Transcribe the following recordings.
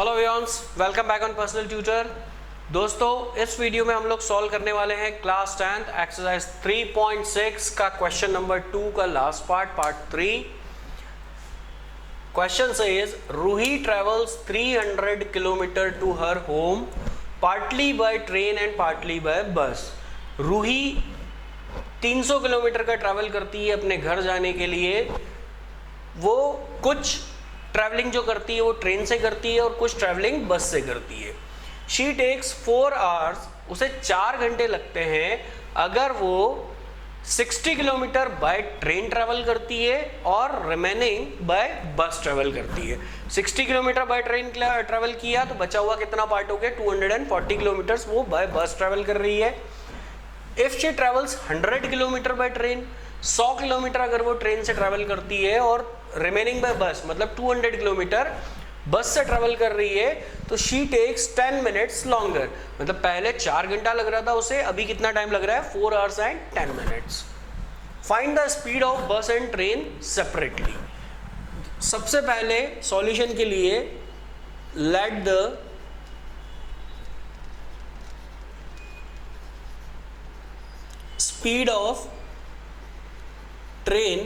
Hello viewers, welcome back on personal tutor. दोस्तों, इस video में हम लोग सॉल्व करने वाले हैं क्लास 10th एक्सरसाइज 3.6 का क्वेश्चन नंबर 2 का last part 3। Question says Ruhi travels 300 kilometre to her home partly by train and partly by bus. Ruhi 300 kilometre का ट्रैवल करती है अपने घर जाने के लिए। वो कुछ ट्रैवलिंग जो करती है वो ट्रेन से करती है और कुछ ट्रैवलिंग बस से करती है। शी टेक्स 4 आवर्स, उसे 4 घंटे लगते हैं अगर वो 60 किलोमीटर बाय ट्रेन ट्रैवल करती है और रिमेनिंग बाय बस ट्रैवल करती है। 60 किलोमीटर बाय ट्रेन ट्रैवल किया तो बचा हुआ कितना पार्ट हो गया, 240 किलोमीटर्स वो बाय बस ट्रैवल कर रही है। If she travels 100 kilometre by train, 100 kilometre अगर वो ट्रेन से ट्रैवल करती है और रिमेनिंग बाय बस मतलब 200 किलोमीटर बस से ट्रैवल कर रही है तो शी टेक्स 10 मिनट्स लॉन्गर। मतलब पहले 4 घंटा लग रहा था उसे, अभी कितना टाइम लग रहा है, 4 hours and 10 minutes. Find the speed of बस एंड ट्रेन सेपरेटली। सबसे पहले सॉल्यूशन के लिए let the speed of train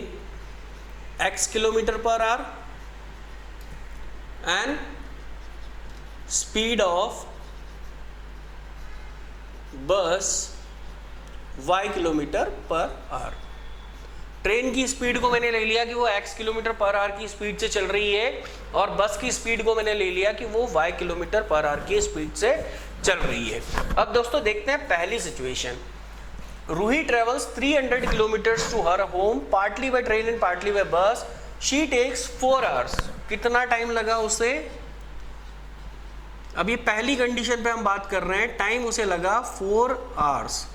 x kilometer per hour and speed of bus y kilometer per hour। Train की स्पीड को मैंने ले लिया कि वो x किलोमीटर पर आवर की स्पीड से चल रही है और बस की स्पीड को मैंने ले लिया कि वो y किलोमीटर पर आवर की स्पीड से चल रही है। अब दोस्तों देखते हैं पहली situation. Ruhi travels 300 kilometres to her home partly by train and partly by bus. She takes 4 hours. कितना टाइम लगा उसे? अब ये पहली कंडीशन पे हम बात कर रहे हैं, टाइम उसे लगा 4 आवर्स।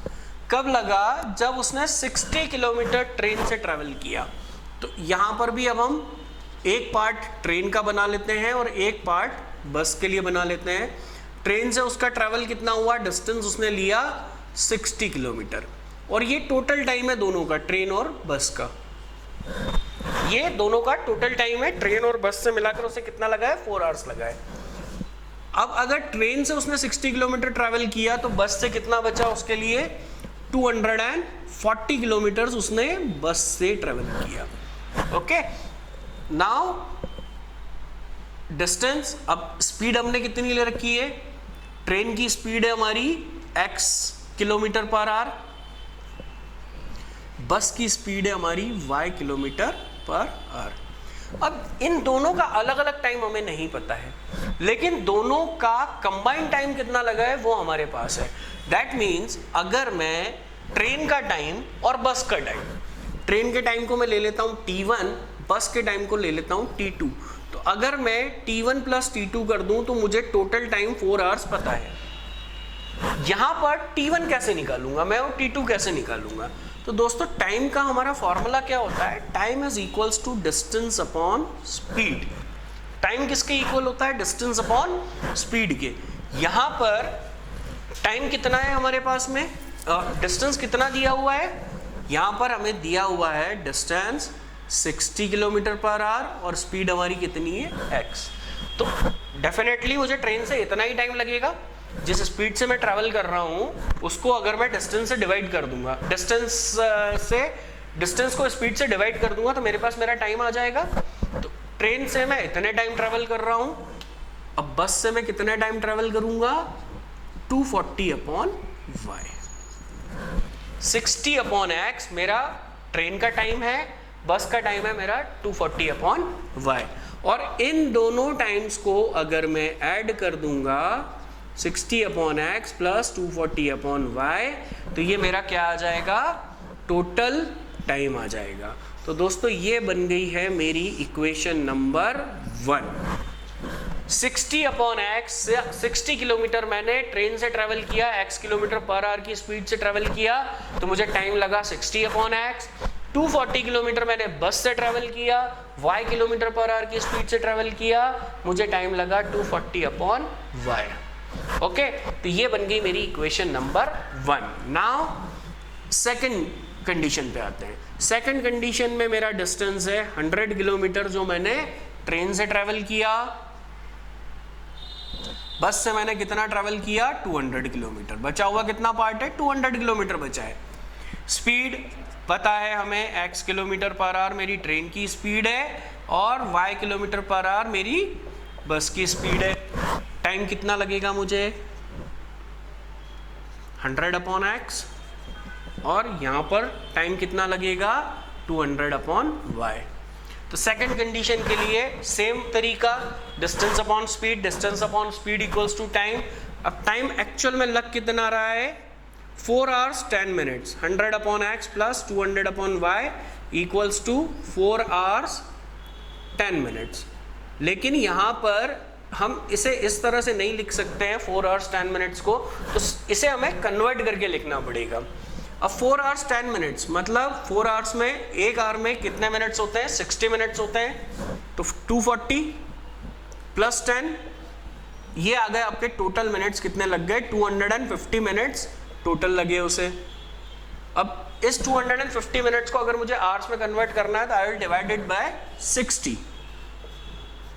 कब लगा? जब उसने 60 किलोमीटर ट्रेन से ट्रेवल किया। तो यहां पर भी अब हम एक पार्ट ट्रेन का बना लेते हैं और एक पार्ट बस के लिए बना लेते हैं। ट्रेन से उसका ट्रेवल कितना हुआ, डिस्टेंस उसने लिया 60 किलोमीटर और ये टोटल टाइम है दोनों का, ट्रेन और बस का। ये दोनों का टोटल टाइम है, ट्रेन और बस से मिलाकर उसे कितना लगा है, 4 आवर्स लगा है। अब अगर ट्रेन से उसने 60 किलोमीटर ट्रैवल किया तो बस से कितना बचा उसके लिए, 240 किलोमीटर उसने बस से ट्रैवल किया। Okay, now distance. अब स्पीड हमने कितनी ले रखी है, ट्रेन की स्पीड है हमारी x किलोमीटर पर आवर, बस की स्पीड है हमारी y किलोमीटर पर आवर। अब इन दोनों का अलग अलग टाइम हमें नहीं पता है, लेकिन दोनों का कंबाइंड टाइम कितना लगा है वो हमारे पास है। दैट मीन्स अगर मैं ट्रेन का टाइम और बस का टाइम, ट्रेन के टाइम को मैं ले लेता हूं T1, बस के टाइम को ले लेता हूं T2, तो अगर मैं T1 प्लस T2 कर दूं तो मुझे टोटल टाइम 4 आवर्स पता है। यहां पर T1 कैसे निकालूंगा मैं और T2 कैसे निकालूंगा? तो दोस्तों टाइम का हमारा फॉर्मूला क्या होता है, time is equals to distance upon speed. Time किसके इक्वल होता है, डिस्टेंस अपॉन स्पीड के। यहां पर टाइम कितना है हमारे पास में, डिस्टेंस कितना दिया हुआ है, यहां पर हमें दिया हुआ है डिस्टेंस 60 किलोमीटर पर आवर और स्पीड हमारी कितनी है, x। तो डेफिनेटली मुझे ट्रेन से इतना ही टाइम लगेगा। जिस स्पीड से मैं ट्रैवल कर रहा हूं उसको अगर मैं डिस्टेंस से डिवाइड कर दूंगा, डिस्टेंस को स्पीड से डिवाइड कर दूंगा तो मेरे पास मेरा टाइम आ जाएगा। तो ट्रेन से मैं इतने टाइम ट्रैवल कर रहा हूं, अब बस से मैं कितने टाइम ट्रैवल करूंगा, 240 अपॉन y। 60 अपॉन x मेरा ट्रेन का टाइम है, बस का टाइम है मेरा 240 अपॉन y। और इन दोनों टाइम्स को अगर मैं ऐड कर दूंगा 60 upon X plus 240 upon Y, तो ये मेरा क्या आ जाएगा, टोटल टाइम आ जाएगा। तो दोस्तों ये बन गई है मेरी equation number 1। 60 upon x, 60 kilometre मैंने ट्रेन से ट्रैवल किया, x किलोमीटर पर आवर की स्पीड से ट्रैवल किया तो मुझे टाइम लगा 60 अपॉन एक्स। 240 किलोमीटर मैंने बस से ट्रैवल किया, y किलोमीटर पर आवर की स्पीड से ट्रैवल किया, मुझे टाइम लगा 240 अपॉन y। ओके, तो ये बन गई मेरी equation number 1। Now second condition पे आते हैं। सेकंड कंडीशन में मेरा डिस्टेंस है 100 किलोमीटर जो मैंने ट्रेन से ट्रैवल किया, बस से मैंने कितना ट्रैवल किया 200 किलोमीटर, बचा हुआ कितना पार्ट है 200 किलोमीटर बचा है। स्पीड पता है हमें x किलोमीटर पर आवर मेरी ट्रेन की स्पीड है और y किलोमीटर पर आवर मेरी बस की स्पीड है। टाइम कितना लगेगा मुझे 100/x और यहाँ पर टाइम कितना लगेगा 200/y। तो सेकंड कंडीशन के लिए सेम तरीका, distance upon speed equals to time. अब टाइम एक्चुअल में लग कितना रहा है 4 hours 10 minutes, 100/x plus 200/y equals to 4 hours 10 minutes। लेकिन यहाँ पर हम इसे इस तरह से नहीं लिख सकते हैं 4 hours 10 minutes को, तो इसे हमें कन्वर्ट करके लिखना पड़ेगा। अब 4 hours 10 minutes मतलब 4 hours में एक आवर में कितने मिनट्स होते हैं 60 मिनट्स होते हैं, तो 240 प्लस 10 ये आ गए आपके टोटल मिनट्स कितने लग गए 250 मिनट्स टोटल लगे उसे। अब इस 250 मिनट्स को अगर मुझे आवर्स में कन्वर्ट करना है तो आई विल डिवाइडेड बाय 60,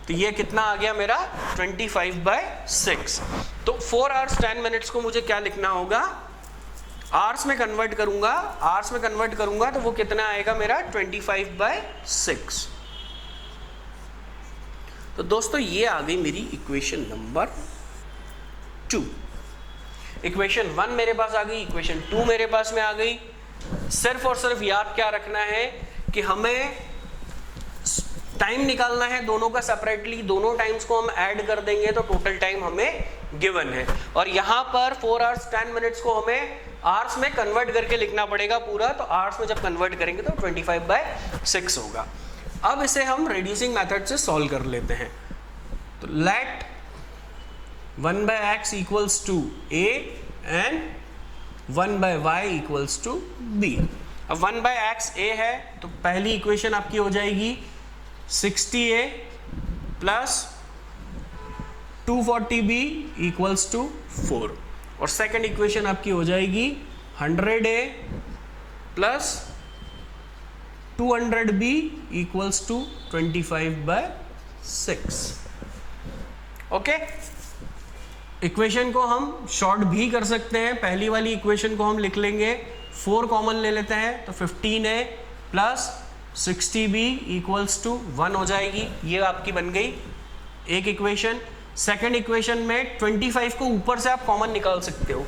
तो ये कितना आ गया मेरा 25/6। तो 4 hours 10 minutes को मुझे क्या लिखना होगा आवर्स में कन्वर्ट करूंगा तो वो कितना आएगा मेरा 25/6। तो दोस्तों ये आ गई मेरी इक्वेशन नंबर 2। इक्वेशन 1 मेरे पास आ गई, इक्वेशन 2 मेरे पास में आ गई। सिर्फ और सिर्फ याद क्या रखना है कि हमें टाइम निकालना है दोनों का सेपरेटली, दोनों टाइम्स को हम ऐड कर देंगे तो टोटल टाइम हमें गिवन है। और यहाँ पर 4 hours 10 minutes को हमें आवर्स में कन्वर्ट करके लिखना पड़ेगा पूरा, तो आवर्स में जब कन्वर्ट करेंगे तो 25/6 होगा। अब इसे हम रिड्यूसिंग मेथड से सॉल्व कर लेते हैं। तो let 1/x equals to a and 1/y equals to b। अब 1/x a है तो पहली इक्वेशन आपकी हो जाएगी 60a plus 240b equals to 4 और सेकंड इक्वेशन आपकी हो जाएगी 100a plus 200b equals to 25/6। Okay, equation को हम शॉर्ट भी कर सकते हैं। पहली वाली इक्वेशन को हम लिख लेंगे, 4 कॉमन ले लेते हैं तो 15a plus 60b equals to 1 हो जाएगी। ये आपकी बन गई एक इक्वेशन। सेकंड इक्वेशन में 25 को ऊपर से आप कॉमन निकाल सकते हो,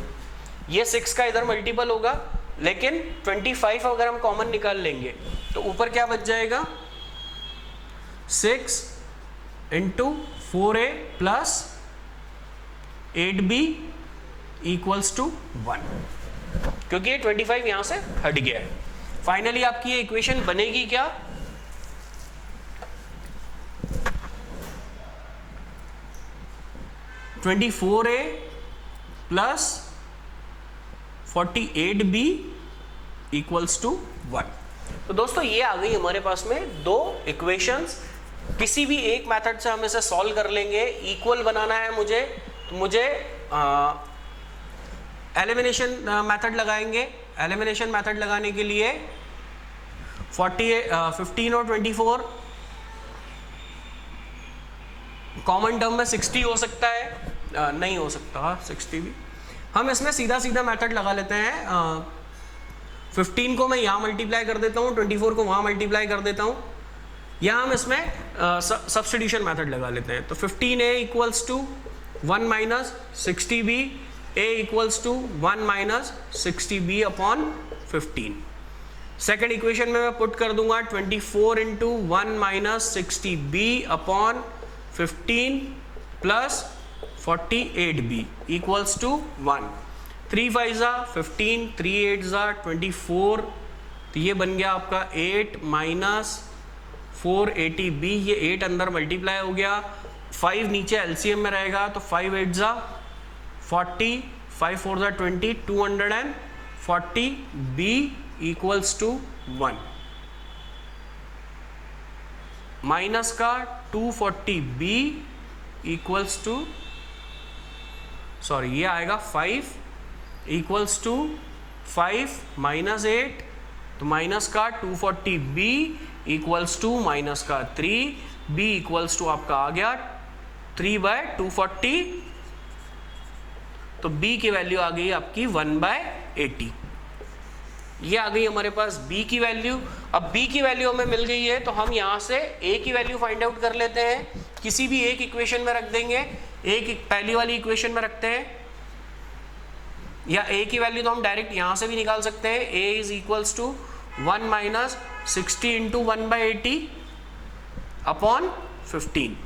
ये 6 का इधर मल्टीपल होगा, लेकिन 25 अगर हम कॉमन निकाल लेंगे तो ऊपर क्या बच जाएगा 6 into 4a plus 8b equals to 1, क्योंकि ये 25 यहां से हट गया है। फाइनली आपकी ये इक्वेशन बनेगी क्या 24a plus 48b equals to 1। तो दोस्तों ये आ गई हमारे पास में दो इक्वेशंस। किसी भी एक मेथड से हम इसे सॉल्व कर लेंगे। इक्वल बनाना है मुझे तो मुझे एलिमिनेशन मेथड लगाएंगे। एलिमिनेशन मेथड लगाने के लिए 15 और 24 कॉमन टर्म में 60 हो सकता है, नहीं हो सकता 60 भी। हम इसमें सीधा सीधा मेथड लगा लेते हैं। 15 को मैं यहाँ मल्टीप्लाई कर देता हूँ, 24 को वहाँ मल्टीप्लाई कर देता हूँ। यहाँ हम इसमें सब्स्टिट्यूशन मेथड लगा लेते हैं। तो 15a equals to 1 minus 60b, a equals to 1 minus 60b upon 15। Second equation में मैं पुट कर दूंगा 24 into 1 minus 60b upon 15 plus 48b equals to 1। 3 5 ज़ा 15, 3 8 ज़ा 24, तो ये बन गया आपका 8 माइनस 480b। ये 8 अंदर मल्टीप्लाई हो गया, 5 नीचे एलसीएम में रहेगा तो 5 8 ज़ा 40, 5 4 ज़ा 20, 240b इक्वल्स टू 1। माइनस का 240b इक्वल्स टू, सॉरी ये आएगा 5 इक्वल्स टू 5 माइनस 8, तो माइनस का 240b इक्वल्स टू माइनस का 3, b इक्वल्स टू आपका आ गया 3/240 तो b की वैल्यू आ गई आपकी 1/80। ये आ गई हमारे पास b की वैल्यू। अब b की वैल्यू हमें मिल गई है तो हम यहाँ से a की वैल्यू फाइंड आउट कर लेते हैं, किसी भी एक इक्वेशन में रख देंगे। एक पहली वाली इक्वेशन में रखते हैं, या a की वैल्यू तो हम डायरेक्ट यहाँ से भी निकाल सकते हैं। a is equals to 1 minus 60 into 1/80 upon 15,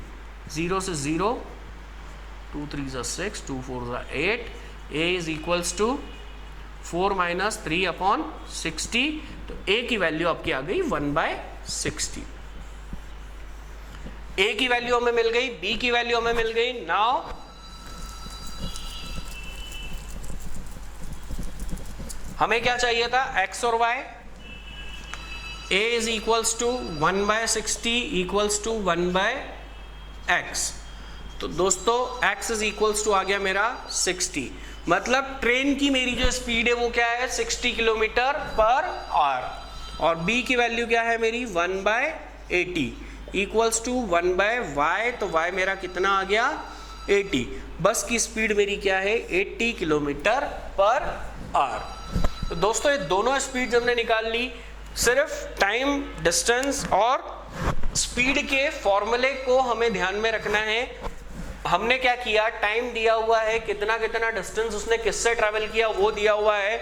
0 से 0, 2 3 6, 2 4 8, a is equals to 4 minus 3 upon 60, तो a की वैल्यू आपकी आ गई 1/60। a की वैल्यू हमें मिल गई, b की वैल्यू हमें मिल गई। नाउ हमें क्या चाहिए था, x और y। a is equals to 1/60 equals to 1/x। तो दोस्तों x इज इक्वल्स टू आ गया मेरा 60, मतलब ट्रेन की मेरी जो स्पीड है वो क्या है 60 किलोमीटर पर आवर। और b की वैल्यू क्या है मेरी 1/80 इक्वल्स टू 1/y, तो y मेरा कितना आ गया 80। बस की स्पीड मेरी क्या है 80 किलोमीटर पर आवर। तो दोस्तों ये दोनों स्पीड हमने निकाल ली। सिर्फ टाइम, डिस्टेंस और स्पीड के फॉर्मूले को हमें ध्यान में रखना है। हमने क्या किया, टाइम दिया हुआ है, कितना कितना डिस्टेंस उसने किससे ट्रैवल किया वो दिया हुआ है,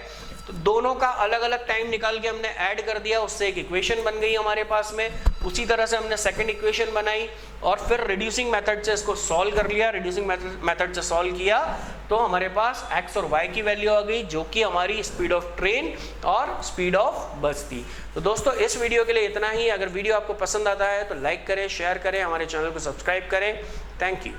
तो दोनों का अलग अलग टाइम निकाल के हमने ऐड कर दिया, उससे एक इक्वेशन बन गई हमारे पास में। उसी तरह से हमने सेकंड इक्वेशन बनाई और फिर रिड्यूसिंग मेथड से इसको सॉल्व कर लिया। रिड्यूसिंग मेथड से सॉल्व किया तो हमारे पास x और y की वैल्यू आ गई, जो कि हमारी स्पीड ऑफ ट्रेन और स्पीड ऑफ बस थी। तो दोस्तों इस वीडियो के लिए इतना ही। अगर वीडियो आपको पसंद आता है तो लाइक करें, शेयर करें, हमारे चैनल को सब्सक्राइब करें। Thank you.